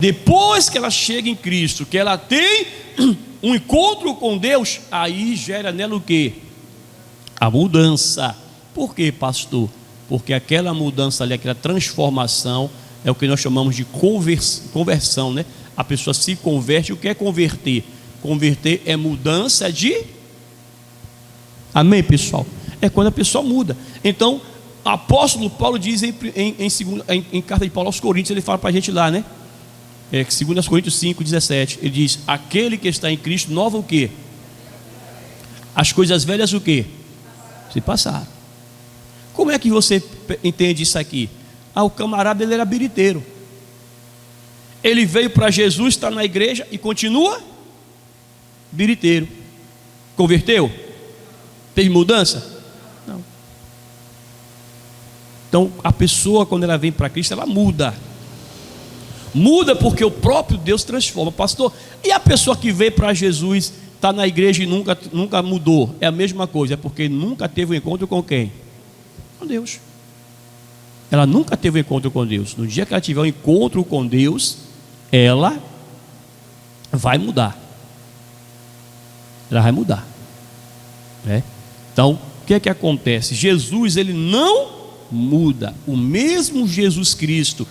Depois que ela chega em Cristo, que ela tem um encontro com Deus, aí gera nela o quê? A mudança. Por quê, pastor? Porque aquela mudança ali, aquela transformação, é o que nós chamamos de conversão, né? A pessoa se converte. O que é converter? Converter é mudança de... Amém, pessoal? É quando a pessoa muda. Então, o apóstolo Paulo diz em carta de Paulo aos Coríntios, ele fala para a gente lá, né? 2 Coríntios 5, 17, ele diz: aquele que está em Cristo, nova o quê? As coisas velhas o quê? Se passaram. Como é que você entende isso aqui? O camarada, ele era biriteiro. Ele veio para Jesus, está na igreja e continua biriteiro. Converteu? Teve mudança? Não. Então a pessoa, quando ela vem para Cristo, ela muda. Muda porque o próprio Deus transforma. Pastor, e a pessoa que veio para Jesus, está na igreja e nunca mudou? É a mesma coisa, é porque nunca teve um encontro com quem? Com Deus. Ela nunca teve um encontro com Deus. No dia que ela tiver um encontro com Deus, ela vai mudar. Ela vai mudar, né? Então, o que é que acontece? Jesus, ele não muda. O mesmo Jesus Cristo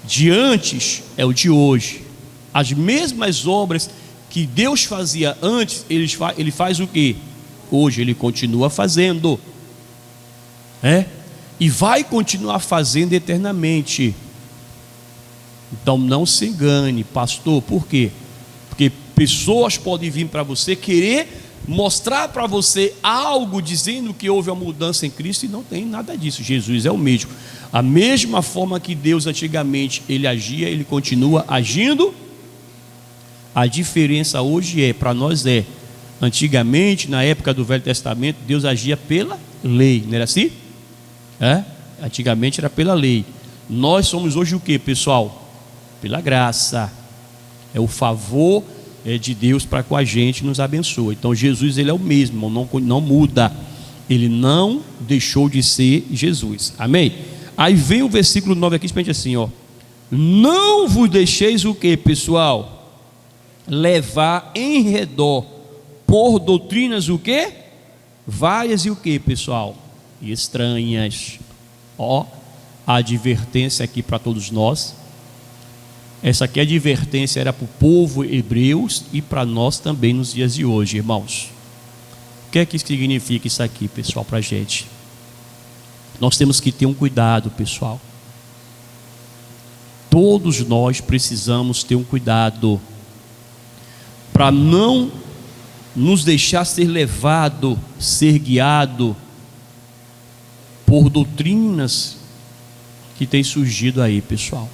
de antes é o de hoje. As mesmas obras que Deus fazia antes, ele faz o que? Hoje ele continua fazendo, e vai continuar fazendo eternamente. Então não se engane, pastor. Por quê? Porque pessoas podem vir para você querer mostrar para você algo dizendo que houve uma mudança em Cristo, e não tem nada disso. Jesus é o mesmo. A mesma forma que Deus antigamente ele agia, ele continua agindo. A diferença hoje para nós antigamente, na época do Velho Testamento, Deus agia pela lei, não era assim? Antigamente era pela lei. Nós somos hoje o que, pessoal? Pela graça. É o favor de Deus para com a gente, nos abençoa. Então Jesus, ele é o mesmo, não muda. Ele não deixou de ser Jesus. Amém? Aí vem o versículo 9 aqui, simplesmente assim, ó: não vos deixeis o que, pessoal? Levar em redor por doutrinas o que? Várias e o que, pessoal? Estranhas. Ó, a advertência aqui para todos nós. Essa aqui, a advertência era para o povo hebreus e para nós também nos dias de hoje, irmãos. O que é que significa isso aqui, pessoal, para a gente? Nós temos que ter um cuidado, pessoal. Todos nós precisamos ter um cuidado para não nos deixar ser levado, ser guiado por doutrinas que têm surgido aí, pessoal.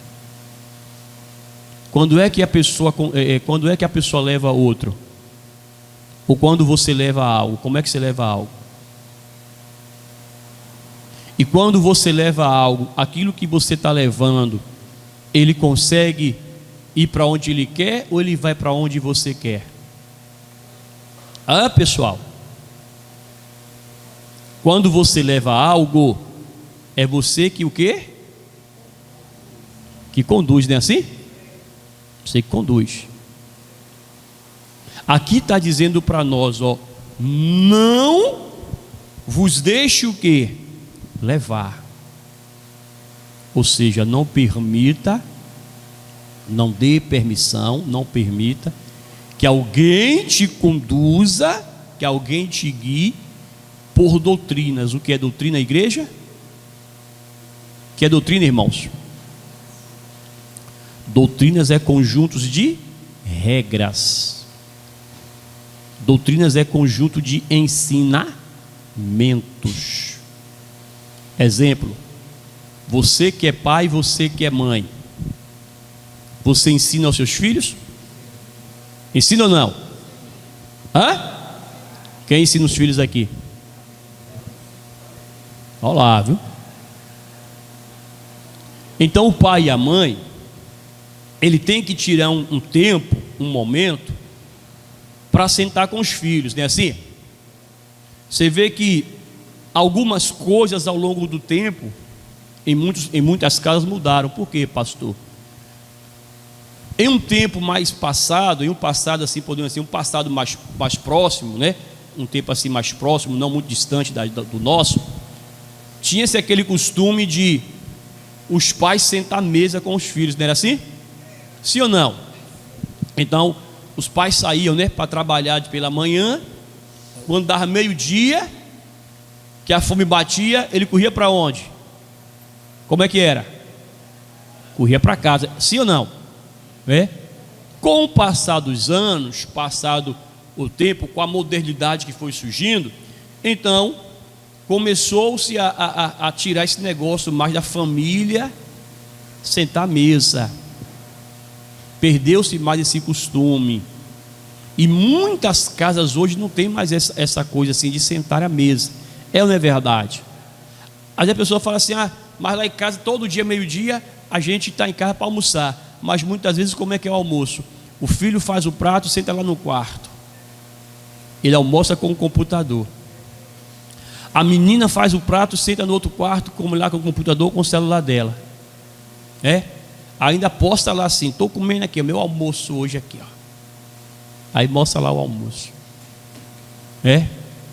Quando é que a pessoa leva outro? Ou quando você leva algo? Como é que você leva algo? E quando você leva algo, aquilo que você está levando, ele consegue ir para onde ele quer, ou ele vai para onde você quer? Pessoal, quando você leva algo, é você que o quê? Que conduz, não é assim? Você que conduz. Aqui está dizendo para nós, ó: não vos deixe o quê? Levar. Ou seja, não permita, não dê permissão, não permita que alguém te conduza, que alguém te guie por doutrinas. O que é doutrina, igreja? O que é doutrina, irmãos? Doutrinas é conjuntos de regras. Doutrinas é conjunto de ensinamentos. Exemplo: você que é pai, você que é mãe, você ensina aos seus filhos? Ensina ou não? Quem ensina os filhos aqui? Olha lá, viu? Então o pai e a mãe, ele tem que tirar um tempo, um momento, para sentar com os filhos, não é assim? Você vê que algumas coisas ao longo do tempo, em muitas casas mudaram. Por quê, pastor? Em um tempo mais passado, em um passado assim, podemos dizer, um passado mais próximo, né? Um tempo assim mais próximo, não muito distante do nosso, tinha-se aquele costume de os pais sentar à mesa com os filhos, não era assim? Sim ou não? Então, os pais saíam, né, para trabalhar pela manhã, quando dava meio-dia, que a fome batia, ele corria para onde? Como é que era? Corria para casa, sim ou não? É? Com o passar dos anos, passado o tempo, com a modernidade que foi surgindo, então começou-se a tirar esse negócio mais da família sentar à mesa. Perdeu-se mais esse costume. E muitas casas hoje não tem mais essa coisa assim de sentar à mesa. É ou não é verdade? Aí a pessoa fala assim: mas lá em casa todo dia, meio-dia, a gente está em casa para almoçar. Mas muitas vezes como é que é o almoço? O filho faz o prato, senta lá no quarto. Ele almoça com o computador. A menina faz o prato, senta no outro quarto, come lá com o computador, com o celular dela. Ainda posta lá assim: estou comendo aqui, o meu almoço hoje aqui, ó. Aí mostra lá o almoço.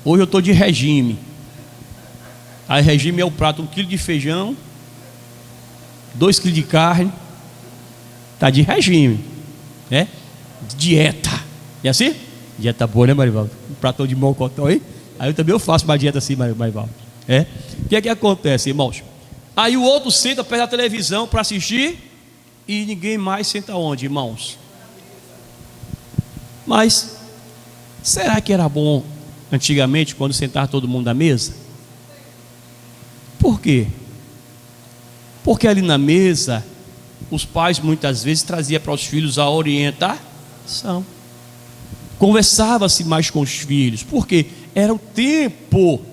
Hoje eu estou de regime. Aí regime é o prato: 1 quilo de feijão, 2 quilos de carne. Está de regime, dieta. E assim? Dieta boa, né, Marivaldo? Um pratão de mocotó aí. Aí eu também faço uma dieta assim, Marivaldo. O que é que acontece, irmãos? Aí o outro senta perto da televisão para assistir e ninguém mais senta onde, irmãos? Mas será que era bom antigamente, quando sentava todo mundo à mesa? Por quê? Porque ali na mesa os pais muitas vezes traziam para os filhos a orientação. Conversava-se mais com os filhos. Por quê? Era um tempo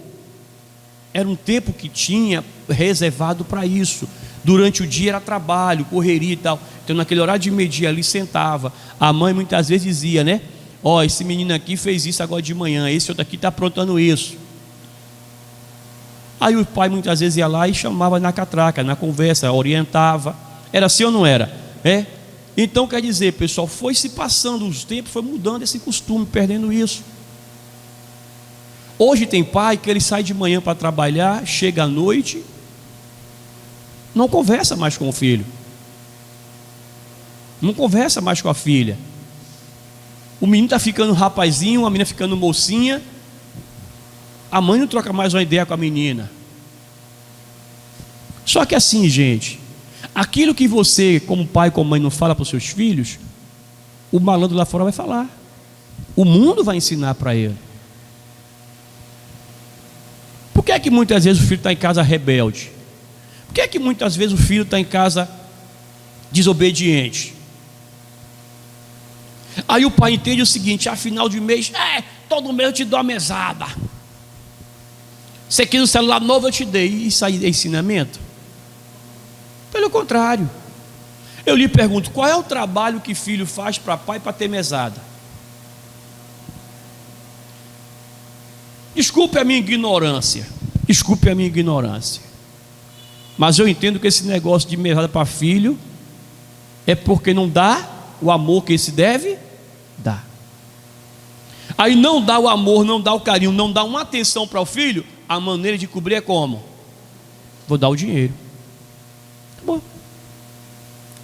que tinha reservado para isso. Durante o dia era trabalho, correria e tal. Então naquele horário de meio-dia ali sentava. A mãe muitas vezes dizia, né? Esse menino aqui fez isso agora de manhã, esse outro aqui está aprontando isso. Aí o pai muitas vezes ia lá e chamava na catraca, na conversa, orientava. Era assim ou não era? Então quer dizer, pessoal, foi se passando os tempos, foi mudando esse costume, perdendo isso. Hoje tem pai que ele sai de manhã para trabalhar, chega à noite, não conversa mais com o filho, não conversa mais com a filha. O menino está ficando rapazinho, a menina ficando mocinha, a mãe não troca mais uma ideia com a menina. Só que assim, gente, aquilo que você, como pai, como mãe, não fala para os seus filhos, o malandro lá fora vai falar. O mundo vai ensinar para ele. Por que é que muitas vezes o filho está em casa rebelde? Por que é que muitas vezes o filho está em casa desobediente? Aí o pai entende o seguinte: final de mês, todo mês eu te dou a mesada. Você quer um celular novo, eu te dei. Isso aí é ensinamento? Pelo contrário. Eu lhe pergunto: qual é o trabalho que filho faz para pai para ter mesada? Desculpe a minha ignorância, mas eu entendo que esse negócio de mesada para filho é porque não dá o amor que se deve dar. Aí não dá o amor, não dá o carinho, não dá uma atenção para o filho. A maneira de cobrir é como? Vou dar o dinheiro. Tá bom.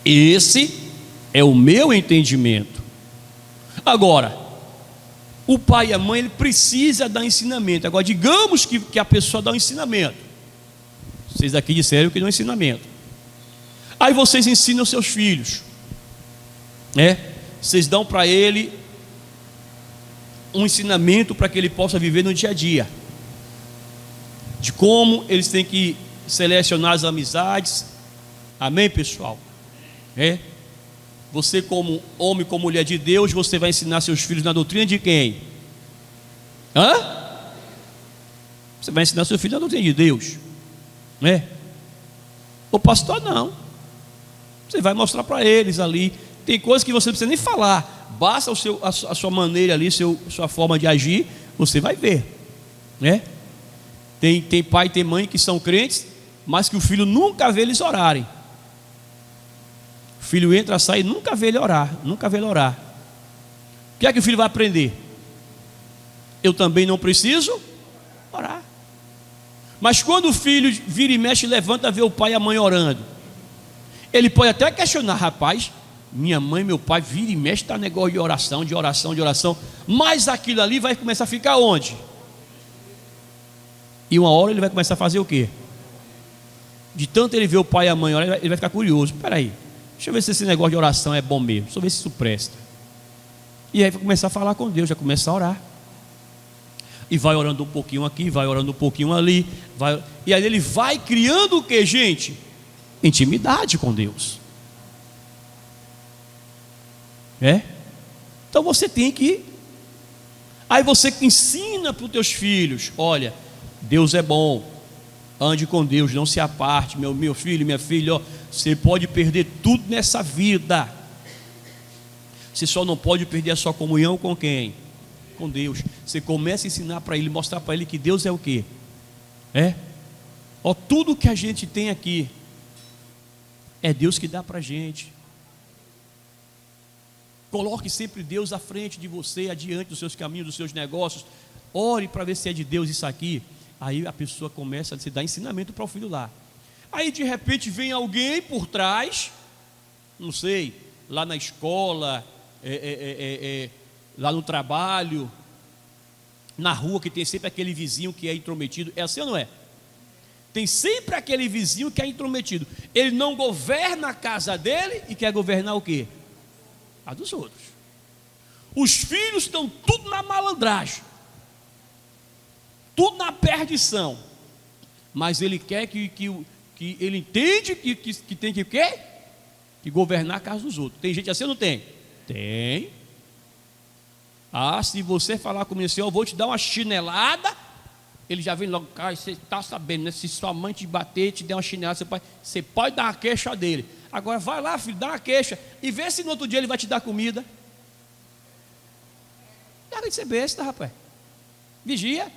Esse é o meu entendimento. Agora, o pai e a mãe, ele precisa dar ensinamento. Agora, digamos que a pessoa dá um ensinamento. Vocês aqui disseram que dá um ensinamento. Aí vocês ensinam seus filhos, Vocês dão para ele um ensinamento para que ele possa viver no dia a dia, de como eles têm que selecionar as amizades. Amém, pessoal? Você, como homem, como mulher de Deus, você vai ensinar seus filhos na doutrina de quem? Você vai ensinar seu filho na doutrina de Deus, O pastor não. Você vai mostrar para eles ali. Tem coisas que você não precisa nem falar, basta a sua maneira ali, sua forma de agir, você vai ver, Tem pai e tem mãe que são crentes, mas que o filho nunca vê eles orarem. filho entra, sai, nunca vê ele orar, nunca vê ele orar. O que é que o filho vai aprender? Eu também não preciso orar. Mas quando o filho vira e mexe, levanta, vê o pai e a mãe orando, ele pode até questionar: rapaz, minha mãe e meu pai vira e mexe, está negócio de oração, de oração, de oração. Mas aquilo ali vai começar a ficar onde? E uma hora ele vai começar a fazer o quê? De tanto ele ver o pai e a mãe orar, ele vai ficar curioso. Peraí, deixa eu ver se esse negócio de oração é bom mesmo, deixa eu ver se isso presta. E aí vai começar a falar com Deus, vai começar a orar. E vai orando um pouquinho aqui, vai orando um pouquinho ali, e aí ele vai criando o que, gente? Intimidade com Deus. Então você tem que. Aí você ensina para os teus filhos: olha, Deus é bom, ande com Deus, não se aparte, meu filho, minha filha, ó, você pode perder tudo nessa vida, você só não pode perder a sua comunhão com quem? Com Deus. Você começa a ensinar para ele, mostrar para ele que Deus é o quê? Ó, tudo que a gente tem aqui é Deus que dá para a gente. Coloque sempre Deus à frente de você, adiante dos seus caminhos, dos seus negócios. Ore para ver se é de Deus isso aqui. Aí a pessoa começa a se dar ensinamento para o filho lá. Aí de repente vem alguém por trás, não sei, lá na escola, lá no trabalho, na rua, que tem sempre aquele vizinho que é intrometido. É assim ou não é? Tem sempre aquele vizinho que é intrometido. Ele não governa a casa dele e quer governar o quê? A dos outros. Os filhos estão tudo na malandragem, tudo na perdição, mas ele quer que ele entende que tem que o quê? Que governar a casa dos outros. Tem gente assim ou não tem? Tem. Se você falar comigo assim, eu vou te dar uma chinelada, ele já vem logo: cara, você está sabendo, né? Se sua mãe te bater, te der uma chinelada, você pode dar uma queixa dele. Agora vai lá, filho, dá uma queixa e vê se no outro dia ele vai te dar comida. Larga de ser besta, rapaz. Vigia.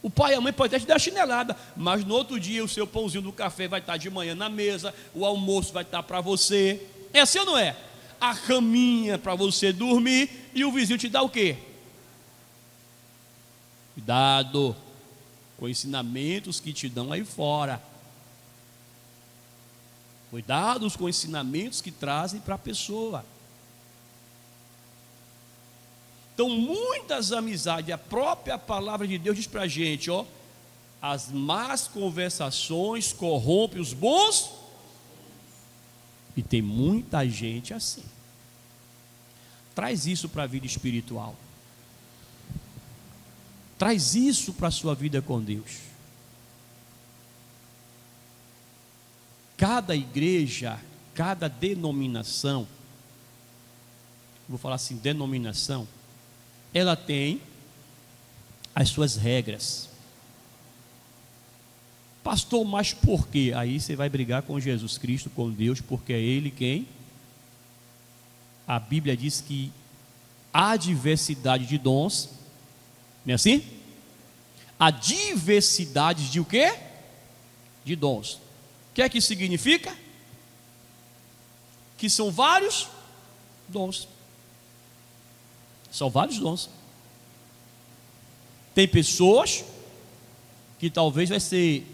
O pai e a mãe podem até te dar chinelada, mas no outro dia o seu pãozinho do café vai estar de manhã na mesa, o almoço vai estar para você. É assim ou não é? A caminha para você dormir, e o vizinho te dá o quê? Cuidado com ensinamentos que te dão aí fora. Cuidado com ensinamentos que trazem para a pessoa. Então, muitas amizades, a própria palavra de Deus diz para a gente, ó: as más conversações corrompem os bons. E tem muita gente assim. Traz isso para a vida espiritual. Traz isso para a sua vida com Deus. Cada igreja, cada denominação, vou falar assim, denominação, ela tem as suas regras. Pastor, mas por quê? Aí você vai brigar com Jesus Cristo, com Deus, porque é Ele quem? A Bíblia diz que há diversidade de dons, não é assim? Há diversidade de o quê? De dons. O que é que isso significa? Que são vários dons. São vários dons. Tem pessoas que talvez vai ser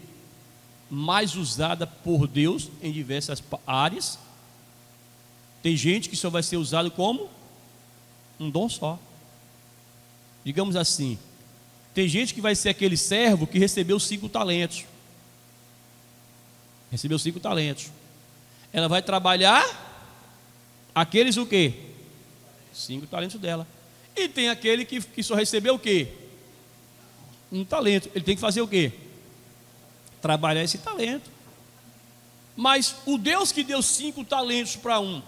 mais usada por Deus em diversas áreas. Tem gente que só vai ser usado como um dom só. Digamos assim, tem gente que vai ser aquele servo que recebeu 5 talentos. Recebeu 5 talentos. Ela vai trabalhar aqueles o quê? 5 talentos dela. E tem aquele que só recebeu o quê? 1 talento. Ele tem que fazer o quê? Trabalhar esse talento. Mas o Deus que deu 5 talentos para um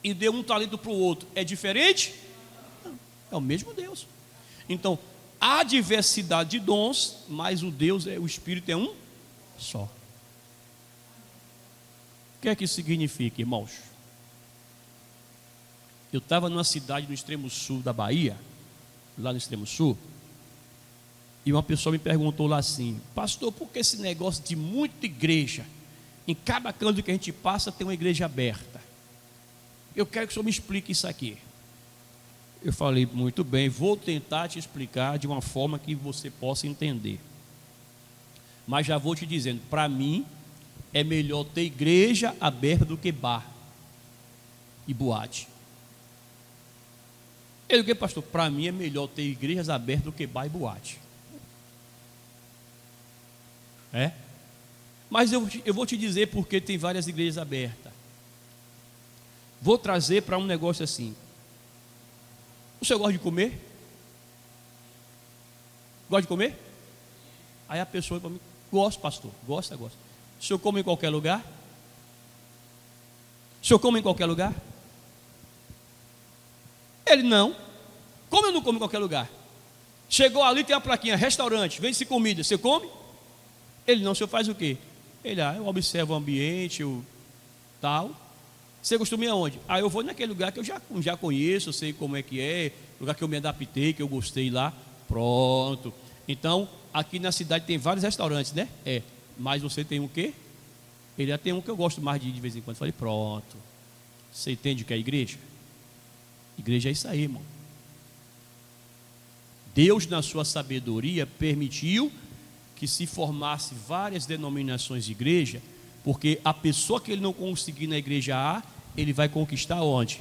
e deu 1 talento para o outro é diferente? Não, é o mesmo Deus. Então, há diversidade de dons, mas o Deus, o Espírito é um só. O que é que isso significa, irmãos? Eu estava numa cidade no extremo sul da Bahia, lá no extremo sul, e uma pessoa me perguntou lá assim: pastor, por que esse negócio de muita igreja Em cada canto que a gente passa tem uma igreja aberta. Eu quero que o senhor me explique isso aqui. Eu falei, muito bem, vou tentar te explicar de uma forma que você possa entender. Mas já vou te dizendo, para mim é melhor ter igreja aberta do que bar e boate. Ele, o que, pastor? Para mim é melhor ter igrejas abertas do que bar e boate. É? Mas eu vou te dizer porque tem várias igrejas abertas. Vou trazer para um negócio assim. O senhor gosta de comer? Gosta de comer? Aí a pessoa para mim, gosto, pastor, gosta. O senhor come em qualquer lugar? O senhor come em qualquer lugar? Ele, não. Como eu não como em qualquer lugar? Chegou ali, tem a plaquinha, restaurante, vende-se comida, você come? Ele, não, o senhor faz o quê? Ele, eu observo o ambiente, tal. Você costuma ir aonde? Eu vou naquele lugar que eu já conheço, eu sei como é que é, lugar que eu me adaptei, que eu gostei lá. Pronto. Então, aqui na cidade tem vários restaurantes, né? Mas você tem o quê? Ele já tem um que eu gosto mais de vez em quando. Eu falei, pronto. Você entende o que é igreja? Igreja é isso aí, irmão. Deus, na sua sabedoria, permitiu que se formasse várias denominações de igreja, porque a pessoa que ele não conseguir na igreja A, ele vai conquistar onde?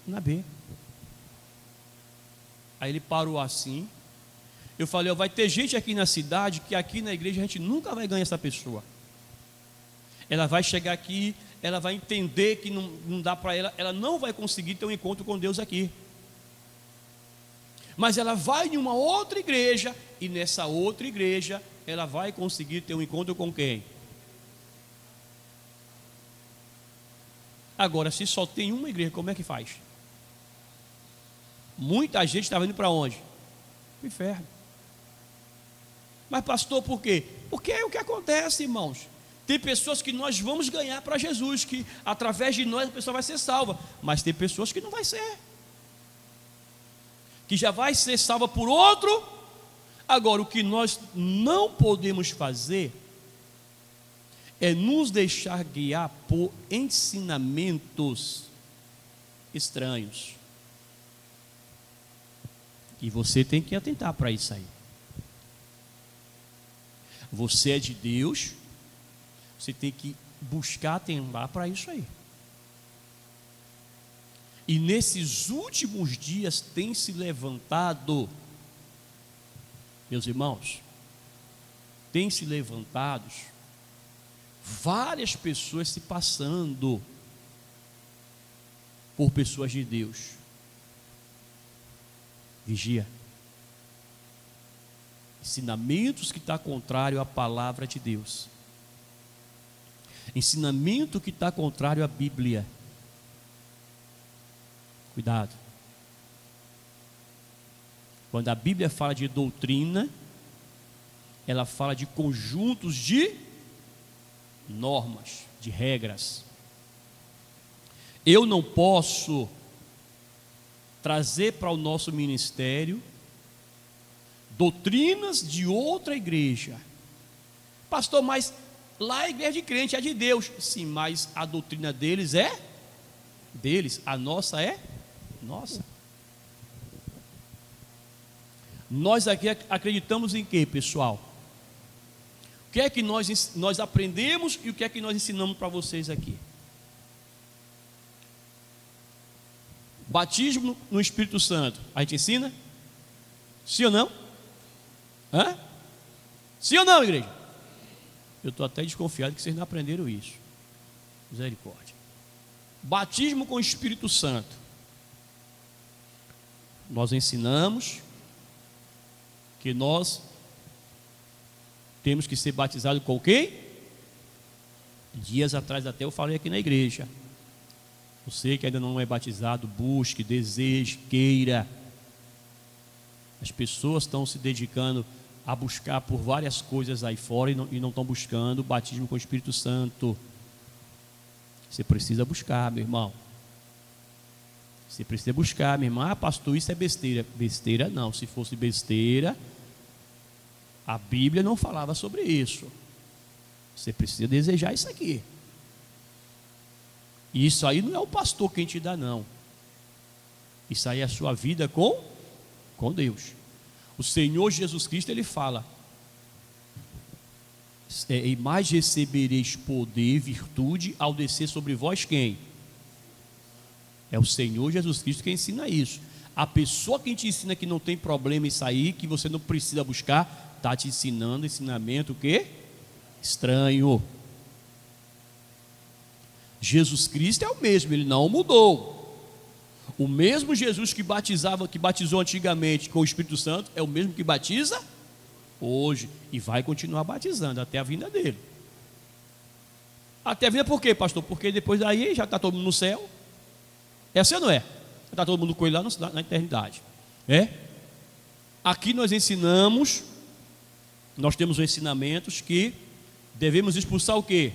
Na B. Aí ele parou assim. Eu falei, vai ter gente aqui na cidade que aqui na igreja a gente nunca vai ganhar essa pessoa. Ela vai chegar aqui, ela vai entender que não dá para ela não vai conseguir ter um encontro com Deus aqui. Mas ela vai em uma outra igreja, e nessa outra igreja ela vai conseguir ter um encontro com quem? Agora, se só tem uma igreja, como é que faz? Muita gente estava indo para onde? Para o inferno. Mas pastor, por quê? Porque é o que acontece, irmãos. Tem pessoas que nós vamos ganhar para Jesus, que através de nós a pessoa vai ser salva. Mas tem pessoas que não vai ser, que já vai ser salva por outro. Agora, o que nós não podemos fazer é nos deixar guiar por ensinamentos estranhos. E você tem que atentar para isso aí. Você é de Deus, você tem que buscar atentar para isso aí. E nesses últimos dias tem se levantado, meus irmãos, tem se levantado várias pessoas se passando por pessoas de Deus. Vigia. Ensinamentos que está contrário à palavra de Deus. Ensinamento que está contrário à Bíblia. Cuidado. Quando a Bíblia fala de doutrina, ela fala de conjuntos de normas, de regras. Eu não posso trazer para o nosso ministério doutrinas de outra igreja. Pastor, mas lá a igreja de crente é de Deus. Sim, mas a doutrina deles é deles, a nossa é nossa. Nós aqui acreditamos em quê, pessoal? O que é que nós aprendemos e o que é que nós ensinamos para vocês aqui? Batismo no Espírito Santo, a gente ensina? Sim ou não? Hã? Sim ou não, igreja? Eu estou até desconfiado que vocês não aprenderam isso. Misericórdia. Batismo com o Espírito Santo. Nós ensinamos que nós temos que ser batizados com quem? Dias atrás até eu falei aqui na igreja. Você que ainda não é batizado, busque, deseje, queira. As pessoas estão se dedicando a buscar por várias coisas aí fora e não estão buscando o batismo com o Espírito Santo. Você precisa buscar, meu irmão. Você precisa buscar, minha irmã. Pastor, isso é besteira. Besteira não. Se fosse besteira, a Bíblia não falava sobre isso. Você precisa desejar isso aqui. E isso aí não é o pastor quem te dá, não. Isso aí é a sua vida com Deus. O Senhor Jesus Cristo, ele fala: e mais recebereis poder, virtude, ao descer sobre vós quem? É o Senhor Jesus Cristo que ensina isso. A pessoa que te ensina que não tem problema em sair, que você não precisa buscar, está te ensinando ensinamento o quê? Estranho. Jesus Cristo é o mesmo, ele não mudou. O mesmo Jesus que batizou antigamente com o Espírito Santo, é o mesmo que batiza hoje, e vai continuar batizando até a vinda dele. Até a vinda por quê, pastor? Porque depois daí já está todo mundo no céu. É assim ou não é? Já está todo mundo com ele lá na eternidade. Aqui nós ensinamos, nós temos ensinamentos que devemos expulsar o quê?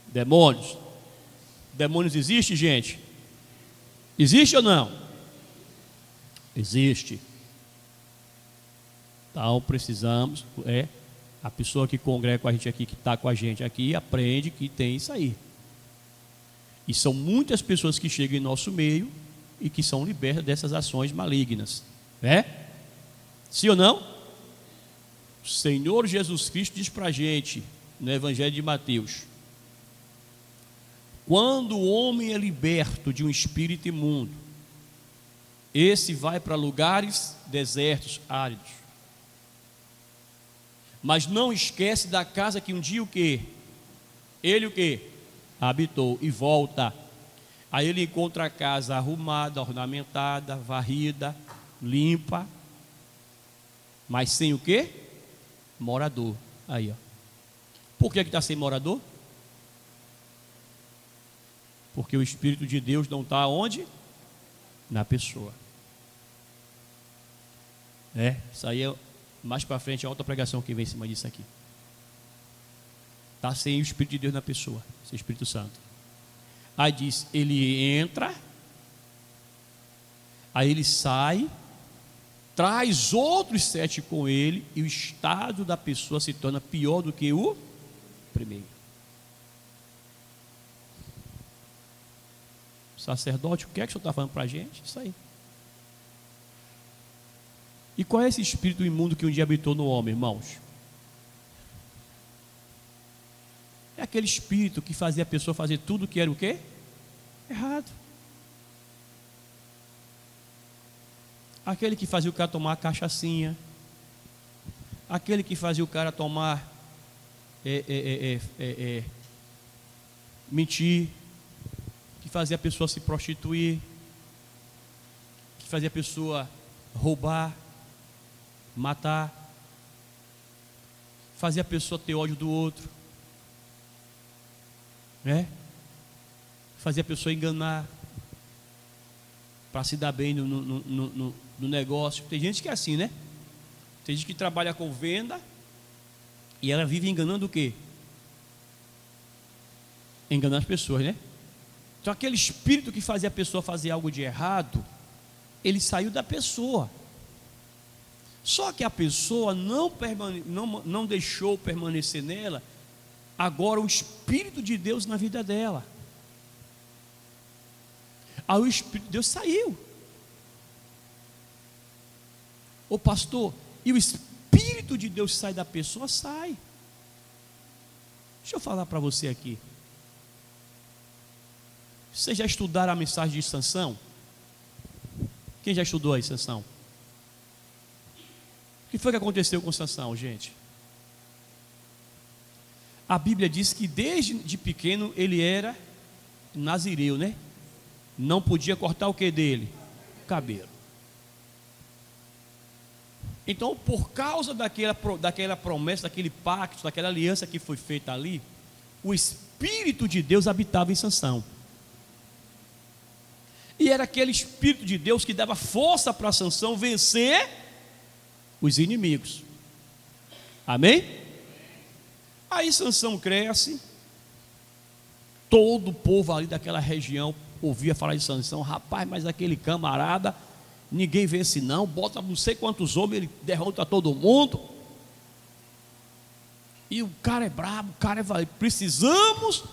Demônios. Demônios existe, gente? Existe ou não? Existe. Então precisamos, a pessoa que congrega com a gente aqui, que está com a gente aqui, aprende que tem isso aí. E são muitas pessoas que chegam em nosso meio e que são libertas dessas ações malignas. Sim ou não? O Senhor Jesus Cristo diz para a gente, no Evangelho de Mateus: quando o homem é liberto de um espírito imundo, esse vai para lugares desertos, áridos, mas não esquece da casa que um dia o quê? Ele o quê? Habitou, e volta. Aí ele encontra a casa arrumada, ornamentada, varrida, limpa, mas sem o quê? Morador. Aí, ó. Por que está sem morador? Porque o Espírito de Deus não está onde? Na pessoa. Isso aí é mais para frente, a outra pregação que vem em cima disso aqui. Está sem o Espírito de Deus na pessoa, sem o Espírito Santo. Aí diz, ele entra, aí ele sai, traz outros 7 com ele, e o estado da pessoa se torna pior do que o primeiro. Sacerdote, o que é que o senhor está falando para a gente? Isso aí. E qual é esse espírito imundo que um dia habitou no homem, irmãos? É aquele espírito que fazia a pessoa fazer tudo que era o quê? Errado. Aquele que fazia o cara tomar cachaçinha. Aquele que fazia o cara tomar mentir, que fazia a pessoa se prostituir, que fazia a pessoa roubar, matar, fazia a pessoa ter ódio do outro, fazia a pessoa enganar para se dar bem no negócio. Tem gente que é assim, né? Tem gente que trabalha com venda e ela vive enganando o quê? Enganando as pessoas, né? Então aquele espírito que fazia a pessoa fazer algo de errado, ele saiu da pessoa. Só que a pessoa não deixou permanecer nela agora o Espírito de Deus na vida dela. Aí o Espírito de Deus saiu. Ô pastor, e o Espírito de Deus sai da pessoa? Sai. Deixa eu falar para você aqui. Vocês já estudaram a mensagem de Sansão? Quem já estudou aí, Sansão? O que foi que aconteceu com Sansão, gente? A Bíblia diz que desde pequeno ele era nazireu, né? Não podia cortar o que dele? O cabelo. Então, por causa daquela promessa, daquele pacto, daquela aliança que foi feita ali, o Espírito de Deus habitava em Sansão. E era aquele Espírito de Deus que dava força para Sansão vencer os inimigos. Amém? Aí Sansão cresce, todo o povo ali daquela região ouvia falar de Sansão. Rapaz, mas aquele camarada, ninguém vence não, bota não sei quantos homens, ele derrota todo mundo. E o cara é brabo, o cara é valente. Precisamos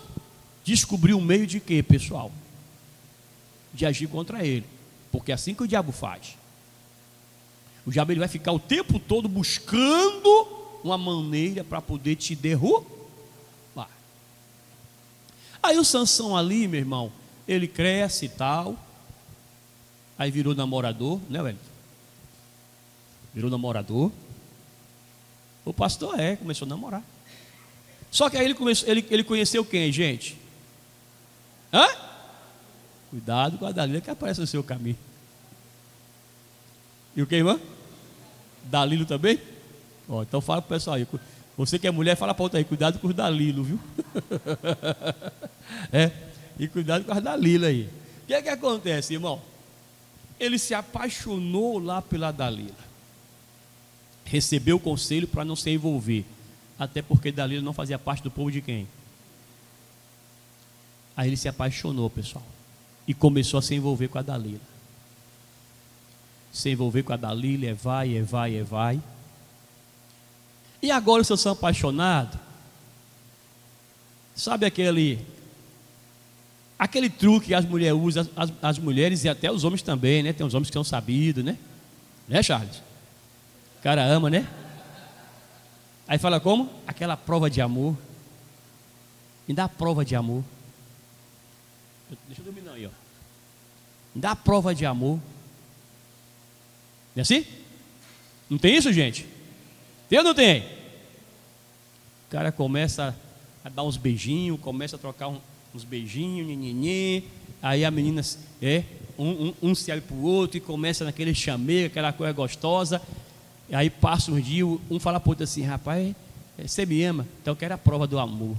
descobriu um meio de quê, pessoal? De agir contra ele. Porque é assim que o diabo faz. O diabo ele vai ficar o tempo todo buscando uma maneira para poder te derrubar. Aí o Sansão ali, meu irmão, ele cresce e tal. Aí virou namorador, né, Wellington? Virou namorador. O pastor começou a namorar. Só que aí ele conheceu quem, gente? Hã? Cuidado com a Dalila que aparece no seu caminho. E o que, irmã? Dalilo também? Ó, então fala pro pessoal aí. Você que é mulher, fala para outra aí. Cuidado com os Dalilo, viu? E cuidado com as Dalila aí. O que é que acontece, irmão? Ele se apaixonou lá pela Dalila. Recebeu o conselho para não se envolver. Até porque Dalila não fazia parte do povo de quem? Aí ele se apaixonou, pessoal. E começou a se envolver com a Dalila. Se envolver com a Dalila, vai. E agora, se eu sou apaixonado, sabe aquele truque que as mulheres usam, as mulheres e até os homens também, né? Tem uns homens que são sabidos, né? Né, Charles? O cara ama, né? Aí fala como? Aquela prova de amor. Me dá a prova de amor. Deixa eu dominar aí, ó. Me dá a prova de amor. Não é assim? Não tem isso, gente? Tem ou não tem? O cara começa a dar uns beijinhos, começa a trocar uns beijinhos, nhenhenhê. Aí a menina um se olha para o outro e começa naquele chamego, aquela coisa gostosa. E aí passa uns dias, um fala para o outro assim: rapaz, você me ama? Então eu quero a prova do amor.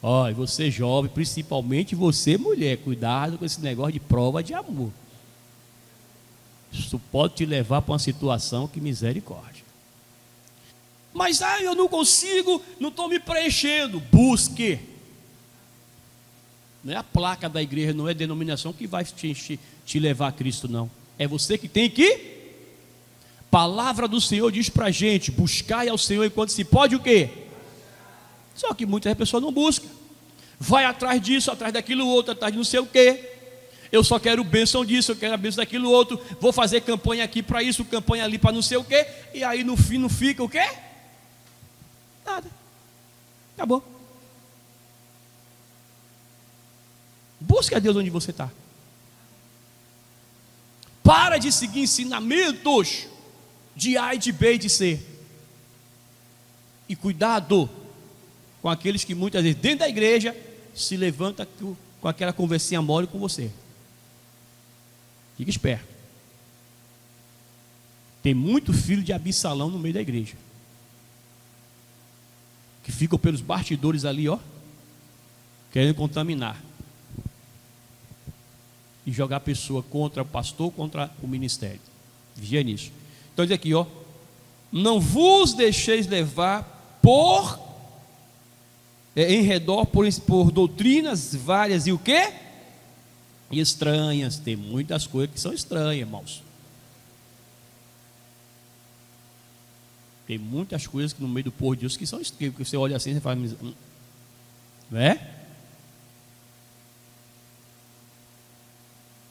Ó, e você jovem, principalmente você mulher, cuidado com esse negócio de prova de amor. Isso pode te levar para uma situação que misericórdia. Mas eu não consigo, não estou me preenchendo. Busque. Não é a placa da igreja, não é a denominação que vai te levar a Cristo, não. É você que tem que. Palavra do Senhor diz para a gente: buscai ao Senhor enquanto se pode o quê? Só que muitas pessoas não buscam. Vai atrás disso, atrás daquilo outro, atrás de não sei o quê. Eu só quero bênção disso, eu quero a bênção daquilo outro. Vou fazer campanha aqui para isso, campanha ali para não sei o quê. E aí no fim não fica o quê? Nada. Acabou. Busque a Deus onde você está. Para de seguir ensinamentos de A e de B e de C. E cuidado com aqueles que muitas vezes dentro da igreja se levanta com aquela conversinha mole com você. Fique esperto. Tem muito filho de Absalão no meio da igreja, que ficam pelos bastidores ali, ó, querendo contaminar e jogar a pessoa contra o pastor, contra o ministério. Vigia nisso. Então diz aqui, ó: não vos deixeis levar em redor por doutrinas várias e o quê? Estranhas. Tem muitas coisas que são estranhas, irmãos. Tem muitas coisas que no meio do povo de Deus que são estranhas, que você olha assim e fala, não é?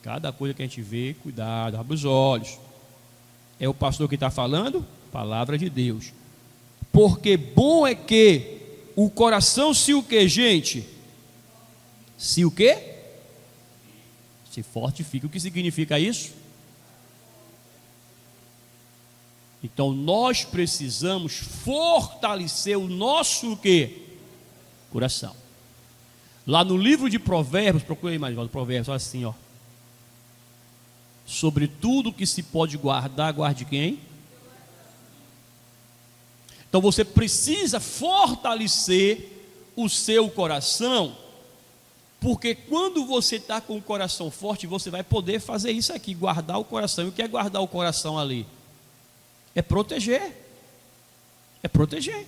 Cada coisa que a gente vê, cuidado, abre os olhos. É o pastor que está falando? Palavra de Deus. Porque bom é que o coração se o que, gente? Se o que? Se fortifica. O que significa isso? Então nós precisamos fortalecer o nosso o que? Coração. Lá no livro de Provérbios, procura aí mais, Provérbios, olha assim, ó: sobre tudo que se pode guardar, guarde quem? Então você precisa fortalecer o seu coração, porque quando você está com o coração forte, você vai poder fazer isso aqui, guardar o coração. E o que é guardar o coração ali? É proteger. É proteger.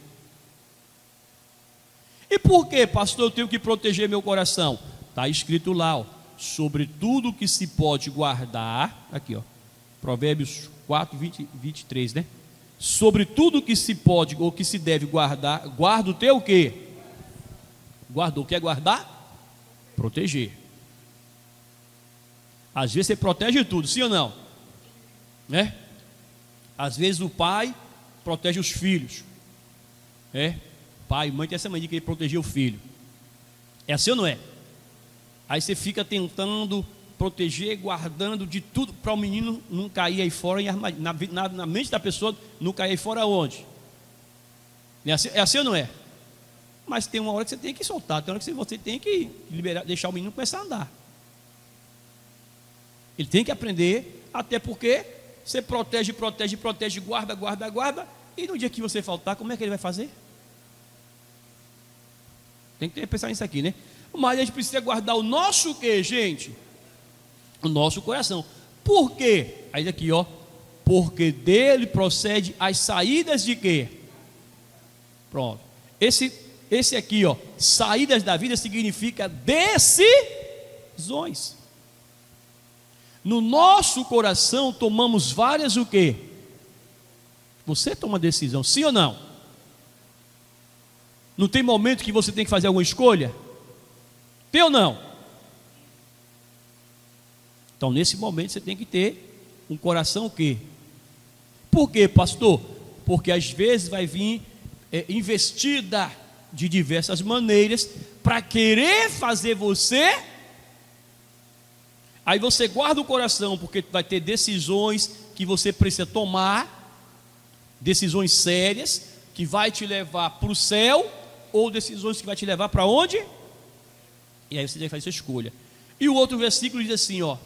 E por que, pastor, eu tenho que proteger meu coração? Está escrito lá, ó: sobre tudo que se pode guardar, aqui, ó, Provérbios 4, 23, né? Sobre tudo que se pode ou que se deve guardar, guarda o teu o quê? Guardou. Quer guardar? Proteger. Às vezes você protege tudo, sim ou não? Né? Às vezes o pai protege os filhos. Pai e mãe tem essa mania de querer proteger o filho. É assim ou não é? Aí você fica tentando proteger, guardando de tudo para o menino não cair aí fora, na mente da pessoa não cair aí fora onde? É assim ou não é? Mas tem uma hora que você tem que soltar, tem uma hora que você tem que liberar, deixar o menino começar a andar. Ele tem que aprender, até porque você protege, guarda, e no dia que você faltar, como é que ele vai fazer? Tem que pensar nisso aqui, né? Mas a gente precisa guardar o nosso quê, gente? O nosso coração. Por quê? Aí aqui, ó. Porque dele procede as saídas de quê? Pronto. Esse aqui, ó, saídas da vida significa decisões. No nosso coração tomamos várias o quê? Você toma decisão, sim ou não? Não tem momento que você tem que fazer alguma escolha? Tem ou não? Então nesse momento você tem que ter um coração o quê? Por quê, pastor? Porque às vezes vai vir investida de diversas maneiras para querer fazer você. Aí você guarda o coração, porque vai ter decisões que você precisa tomar, decisões sérias, que vai te levar para o céu, ou decisões que vai te levar para onde? E aí você tem que fazer sua escolha. E o outro versículo diz assim, ó,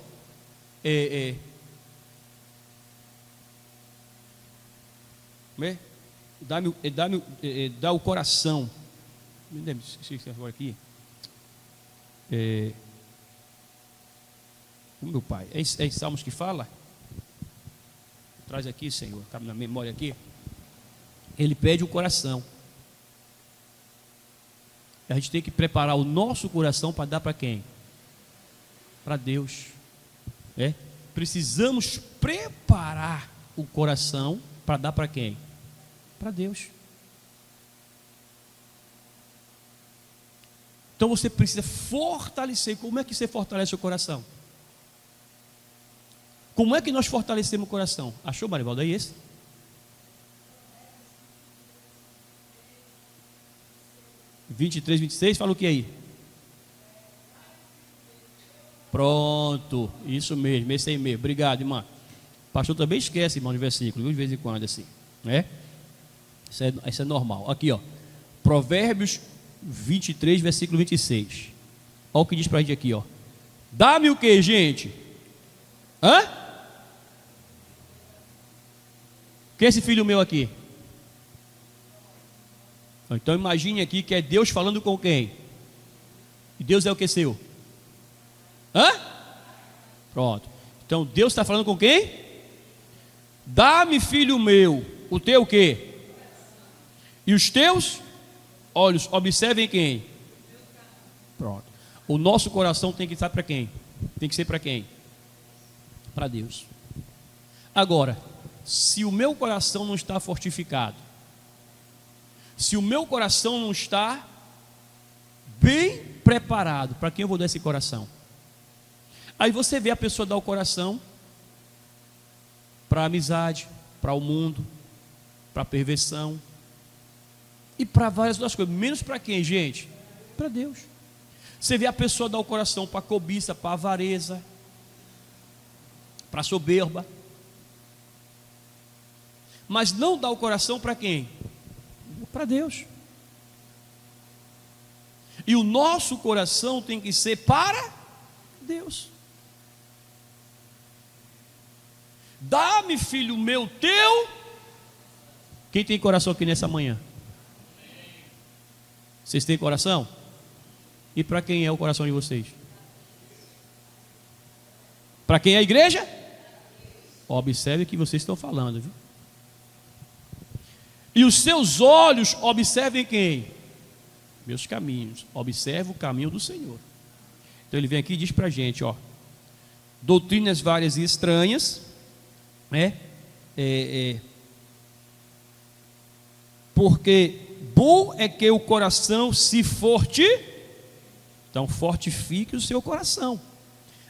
dá o coração. Me lembro, esqueci agora aqui. O meu pai, é em Salmos que fala? Traz aqui, Senhor, cabe na memória aqui. Ele pede o coração. A gente tem que preparar o nosso coração para dar para quem? Para Deus. Precisamos preparar o coração para dar para quem? Para Deus. Então você precisa fortalecer. Como é que você fortalece o coração? Como é que nós fortalecemos o coração? Achou, Marivaldo? Aí esse? (23, 26) fala o que aí? Pronto, isso mesmo, esse aí mesmo. Obrigado, irmão. O pastor também esquece, irmão, de versículo, de vez em quando, assim, né? Isso é normal. Aqui, ó, Provérbios 23, versículo 26. Olha o que diz pra gente aqui, ó. Dá-me o que, gente? Quem é esse filho meu aqui? Então imagine aqui que é Deus falando com quem? E Deus é o que seu? Pronto. Então Deus está falando com quem? Dá-me, filho meu, o teu o quê? E os teus olhos observem quem? Pronto. O nosso coração tem que estar para quem? Tem que ser para quem? Para Deus. Agora, se o meu coração não está fortificado, se o meu coração não está bem preparado, para quem eu vou dar esse coração? Aí você vê a pessoa dar o coração para a amizade, para o mundo, para a perversão e para várias outras coisas, menos para quem, gente? Para Deus. Você vê a pessoa dar o coração para a cobiça, para a avareza, para a soberba, mas não dá o coração para quem? Para Deus. E o nosso coração tem que ser para Deus. Dá-me, filho meu, teu. Quem tem coração aqui nessa manhã? Vocês têm coração? E para quem é o coração de vocês? Para quem é a igreja? Observe o que vocês estão falando, viu? E os seus olhos observem quem? Meus caminhos. Observe o caminho do Senhor. Então ele vem aqui e diz para a gente, ó, doutrinas várias e estranhas, porque bom é que o coração se fortifique. Então, fortifique o seu coração.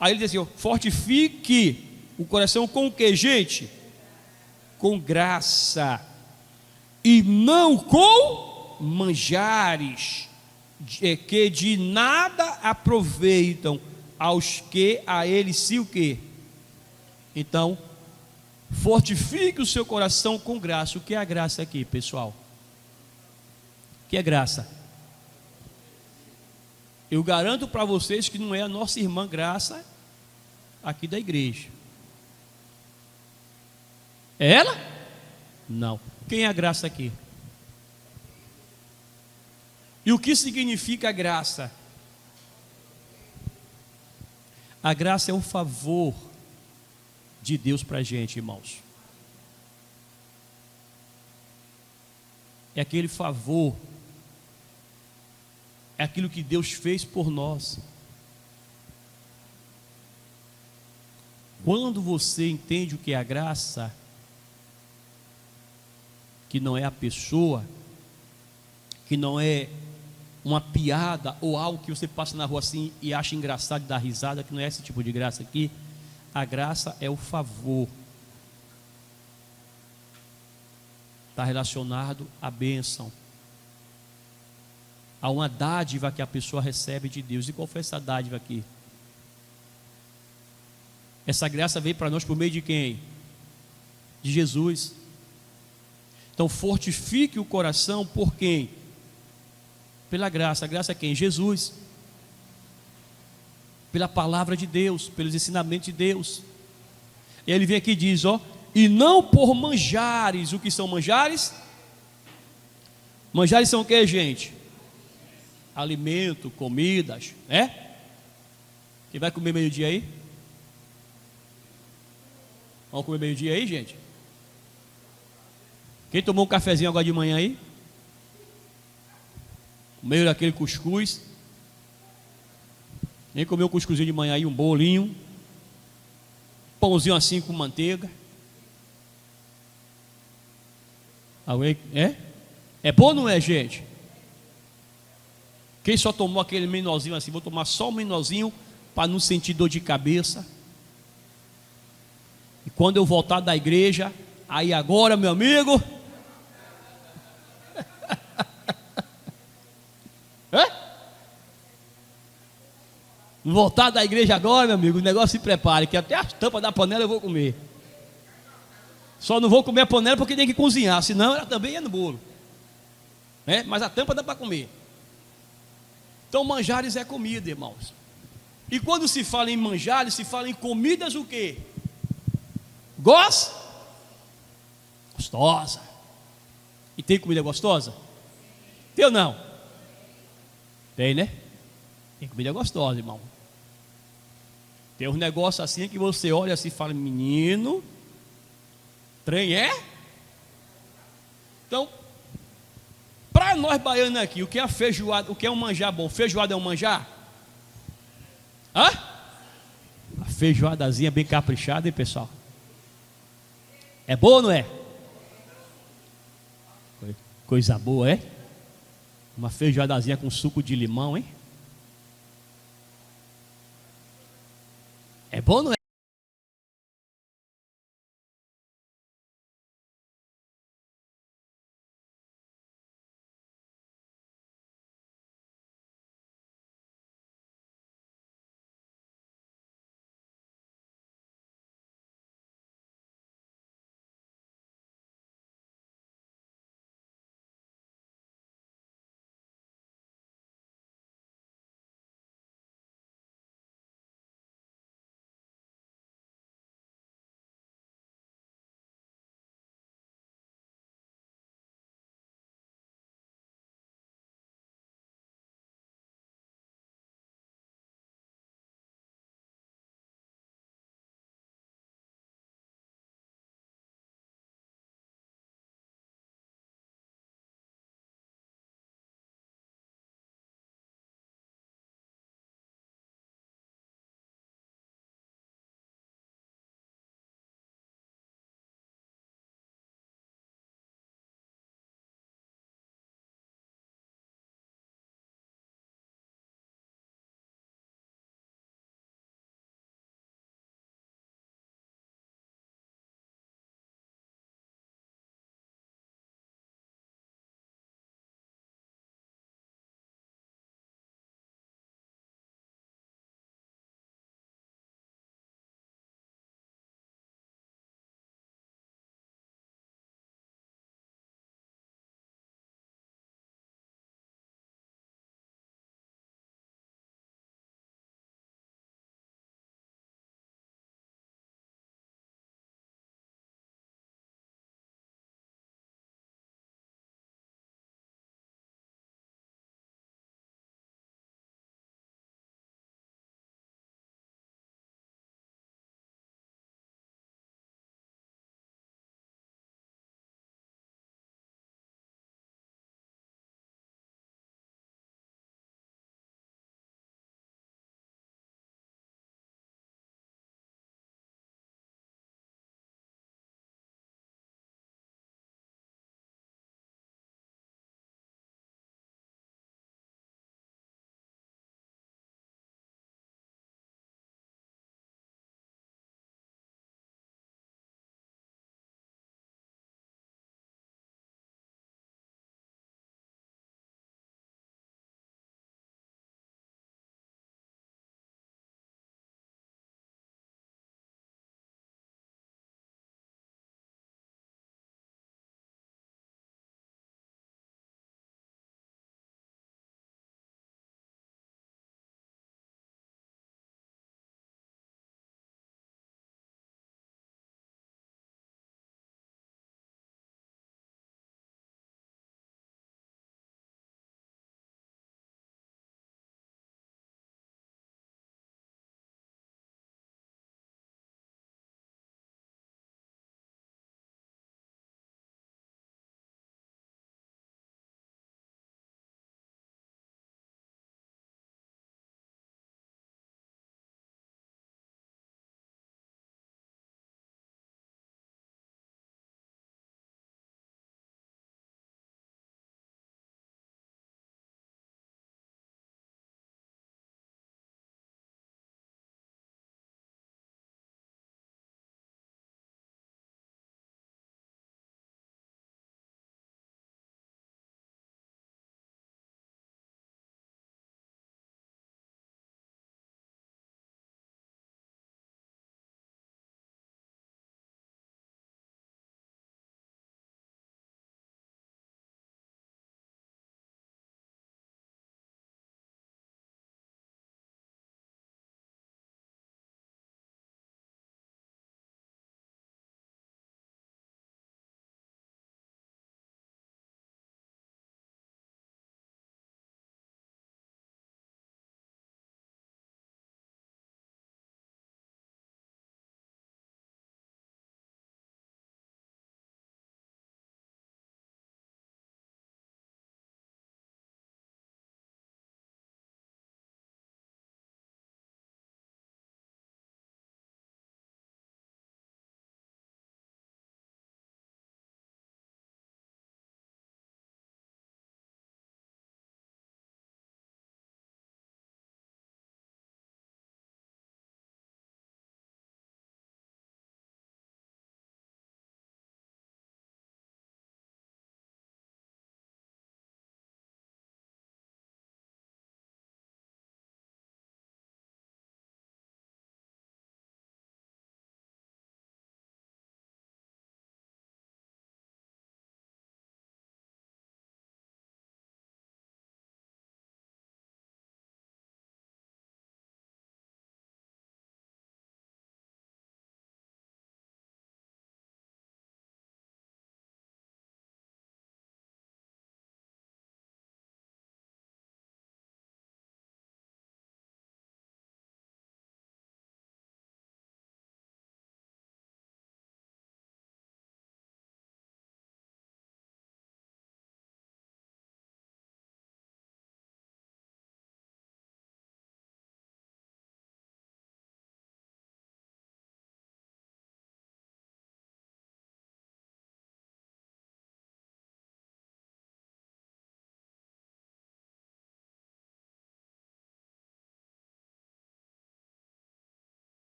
Aí ele diz assim: fortifique o coração com o que, gente? Com graça, e não com manjares, que de nada aproveitam aos que a eles se o quê? Então, fortifique o seu coração com graça. O que é a graça aqui, pessoal? O que é graça? Eu garanto para vocês que não é a nossa irmã Graça aqui da igreja. É ela? Não. Quem é a Graça aqui? E o que significa a graça? A graça é o favor de Deus para a gente, irmãos. É aquele favor, é aquilo que Deus fez por nós. Quando você entende o que é a graça, que não é a pessoa, que não é uma piada ou algo que você passa na rua assim e acha engraçado e dá risada, que não é esse tipo de graça aqui. A graça é o favor. Está relacionado à bênção, a uma dádiva que a pessoa recebe de Deus. E qual foi essa dádiva aqui? Essa graça veio para nós por meio de quem? De Jesus. Então fortifique o coração por quem? Pela graça. A graça é quem? Jesus. Pela palavra de Deus, pelos ensinamentos de Deus. E ele vem aqui e diz, e não por manjares. O que são manjares? Manjares são o que, gente? Alimento, comidas, Quem vai comer meio-dia aí? Vamos comer meio-dia aí, gente? Quem tomou um cafezinho agora de manhã aí? Meio daquele cuscuz. Quem comeu cuscuzinho de manhã aí? Um bolinho, pãozinho assim com manteiga. É bom ou não é, gente? Quem só tomou aquele menorzinho assim? Vou tomar só um menorzinho para não sentir dor de cabeça. E quando eu voltar da igreja, aí agora, meu amigo, voltar da igreja agora, meu amigo, o negócio se prepare, que até as tampas da panela eu vou comer. Só não vou comer a panela porque tem que cozinhar, senão ela também é no bolo, mas a tampa dá para comer. Então manjares é comida, irmãos. E quando se fala em manjares, se fala em comidas o quê? Gostosa. E tem comida gostosa? Tem ou não? Tem, né? Tem comida gostosa, irmão. Tem uns negócios assim que você olha assim e fala, menino, trem é? Então, para nós baianos aqui, o que é a feijoada, o que é um manjar bom? Feijoada é um manjar? A feijoadazinha bem caprichada, hein, pessoal? É boa ou não é? Coisa boa, é? Uma feijoadazinha com suco de limão, hein? É bom ou não é?